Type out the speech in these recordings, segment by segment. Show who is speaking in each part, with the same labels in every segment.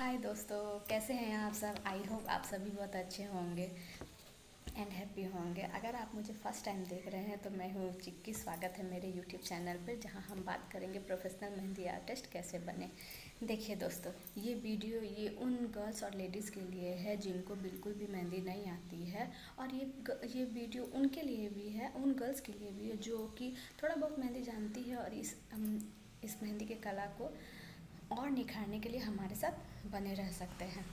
Speaker 1: हाय दोस्तों, कैसे हैं आप सब। आई होप आप सभी बहुत अच्छे होंगे एंड हैप्पी होंगे। अगर आप मुझे फ़र्स्ट टाइम देख रहे हैं तो मैं हूँ चिक्की। स्वागत है मेरे यूट्यूब चैनल पर, जहाँ हम बात करेंगे प्रोफेशनल मेहंदी आर्टिस्ट कैसे बने। देखिए दोस्तों, ये वीडियो ये उन गर्ल्स और लेडीज़ के लिए है जिनको बिल्कुल भी मेहंदी नहीं आती है, और ये वीडियो उनके लिए भी है, उन गर्ल्स के लिए भी है जो कि थोड़ा बहुत मेहंदी जानती है और इस मेहंदी के कला को और निखारने के लिए हमारे साथ बने रह सकते हैं।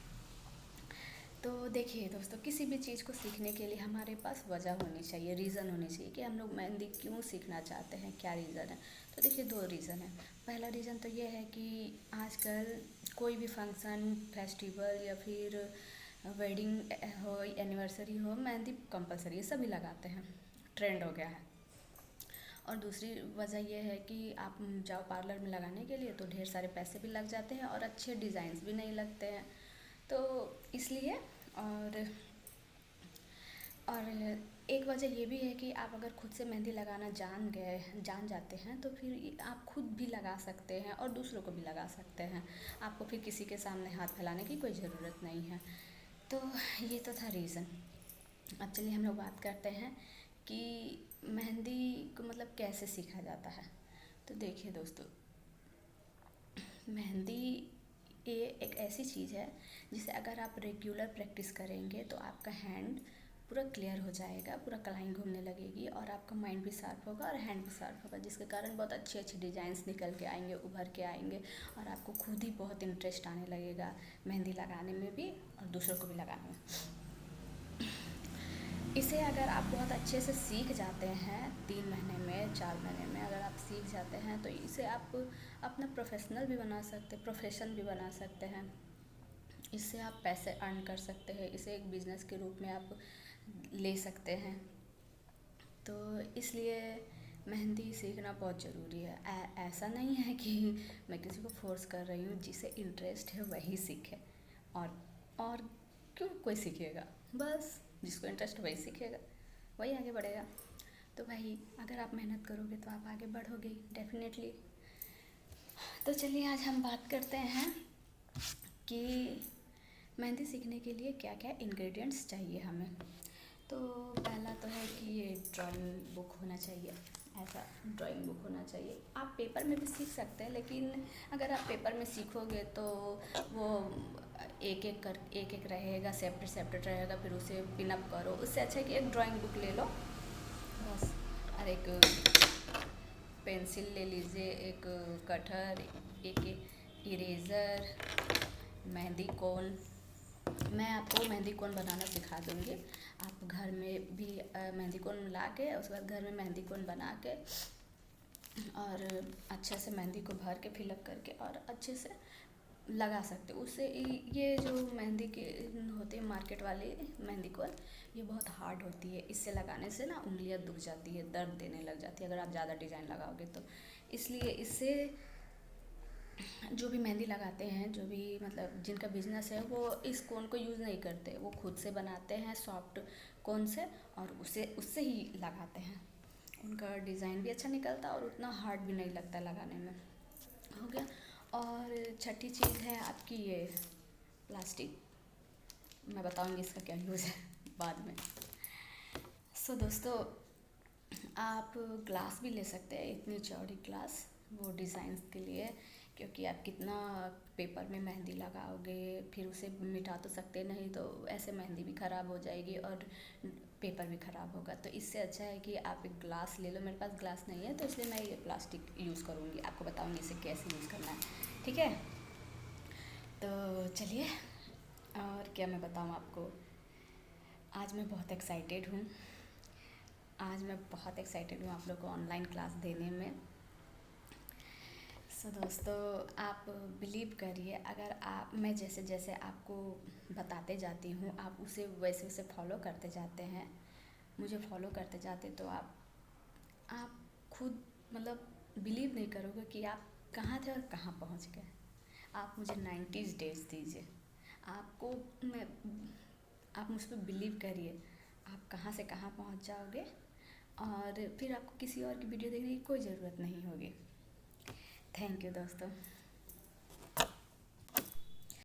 Speaker 1: तो देखिए दोस्तों, किसी भी चीज़ को सीखने के लिए हमारे पास वजह होनी चाहिए, रीज़न होनी चाहिए कि हम लोग मेहंदी क्यों सीखना चाहते हैं, क्या रीज़न है। तो देखिए, दो रीज़न है। पहला रीज़न तो ये है कि आजकल कोई भी फंक्शन, फेस्टिवल या फिर वेडिंग हो, एनिवर्सरी हो, मेहंदी कंपलसरी है, सभी लगाते हैं, ट्रेंड हो गया है। और दूसरी वजह यह है कि आप जाओ पार्लर में लगाने के लिए तो ढेर सारे पैसे भी लग जाते हैं और अच्छे डिज़ाइंस भी नहीं लगते हैं। तो इसलिए और एक वजह ये भी है कि आप अगर खुद से मेहंदी लगाना जान जाते हैं तो फिर आप खुद भी लगा सकते हैं और दूसरों को भी लगा सकते हैं। आपको फिर किसी के सामने हाथ फैलाने की कोई ज़रूरत नहीं है। तो ये तो था रीज़न। अब चलिए हम लोग बात करते हैं कि मेहंदी को मतलब कैसे सीखा जाता है। तो देखिए दोस्तों, मेहंदी ये एक ऐसी चीज़ है जिसे अगर आप रेगुलर प्रैक्टिस करेंगे तो आपका हैंड पूरा क्लियर हो जाएगा, पूरा कलाइन घूमने लगेगी और आपका माइंड भी शार्प होगा और हैंड भी शार्प होगा, जिसके कारण बहुत अच्छे अच्छे डिज़ाइंस निकल के आएंगे, उभर के आएंगे और आपको खुद ही बहुत इंटरेस्ट आने लगेगा मेहंदी लगाने में भी और दूसरों को भी लगाने में। इसे अगर आप बहुत अच्छे से सीख जाते हैं, 3 महीने में, 4 महीने में अगर आप सीख जाते हैं तो इसे आप अपना प्रोफेशन भी बना सकते हैं। इससे आप पैसे अर्न कर सकते हैं, इसे एक बिज़नेस के रूप में आप ले सकते हैं। तो इसलिए मेहंदी सीखना बहुत ज़रूरी है। ऐसा नहीं है कि मैं किसी को फोर्स कर रही हूँ, जिसे इंटरेस्ट है वही सीखे। और क्यों कोई सीखेगा, बस जिसको इंटरेस्ट वही सीखेगा, वही आगे बढ़ेगा। तो भाई, अगर आप मेहनत करोगे तो आप आगे बढ़ोगे डेफिनेटली। तो चलिए आज हम बात करते हैं कि मेहंदी सीखने के लिए क्या क्या इंग्रेडिएंट्स चाहिए हमें। तो पहला तो है कि ये ड्राइंग बुक होना चाहिए। ऐसा ड्राइंग बुक होना चाहिए। आप पेपर में भी सीख सकते हैं, लेकिन अगर आप पेपर में सीखोगे तो वो एक एक रहेगा, सेपरेट रहेगा, फिर उसे पिन अप करो। उससे अच्छा है कि एक ड्राइंग बुक ले लो बस, और एक पेंसिल ले लीजिए, एक कटर, एक इरेज़र, मेहंदी कोन। मैं आपको मेहंदी कोन बनाना सिखा दूँगी। आप घर में भी मेहंदी कोन ला के, उसके बाद घर में मेहंदी कोन बना के और अच्छे से मेहंदी को भर के फिलअप करके और अच्छे से लगा सकते हो। उससे ये जो मेहंदी के होते हैं मार्केट वाले मेहंदी कोन, ये बहुत हार्ड होती है। इससे लगाने से ना उंगलियां दुख जाती है, दर्द देने लग जाती है अगर आप ज़्यादा डिज़ाइन लगाओगे तो। इसलिए इससे जो भी मेहंदी लगाते हैं, जो भी मतलब जिनका बिजनेस है, वो इस कोन को यूज़ नहीं करते, वो खुद से बनाते हैं सॉफ्ट कोन से और उससे ही लगाते हैं। उनका डिज़ाइन भी अच्छा निकलता है और उतना हार्ड भी नहीं लगता लगाने में। हो गया। और छठी चीज़ है आपकी ये प्लास्टिक। मैं बताऊंगी इसका क्या यूज़ है बाद में। सो दोस्तों, आप ग्लास भी ले सकते हैं, इतनी चौड़ी ग्लास, वो डिज़ाइंस के लिए। क्योंकि आप कितना पेपर में मेहंदी लगाओगे, फिर उसे मिटा तो सकते नहीं, तो ऐसे मेहंदी भी ख़राब हो जाएगी और पेपर भी ख़राब होगा। तो इससे अच्छा है कि आप एक ग्लास ले लो। मेरे पास ग्लास नहीं है तो इसलिए मैं ये प्लास्टिक यूज़ करूँगी। आपको बताऊँगी इसे कैसे यूज़ करना है, ठीक है। तो चलिए, और क्या मैं बताऊँ आपको। आज मैं बहुत एक्साइटेड हूँ। आप लोग को ऑनलाइन क्लास देने में। सो दोस्तों, आप बिलीव करिए, अगर आप मैं जैसे जैसे आपको बताते जाती हूँ, आप उसे वैसे वैसे फॉलो करते जाते हैं, मुझे फॉलो करते जाते, तो आप खुद मतलब बिलीव नहीं करोगे कि आप कहाँ थे और कहाँ पहुँच गए। आप मुझे 90s डेज दीजिए, आपको मैं आप मुझ पर बिलीव करिए, आप कहाँ से कहाँ पहुँच जाओगे और फिर आपको किसी और की वीडियो देखने की कोई ज़रूरत नहीं होगी। थैंक यू दोस्तों।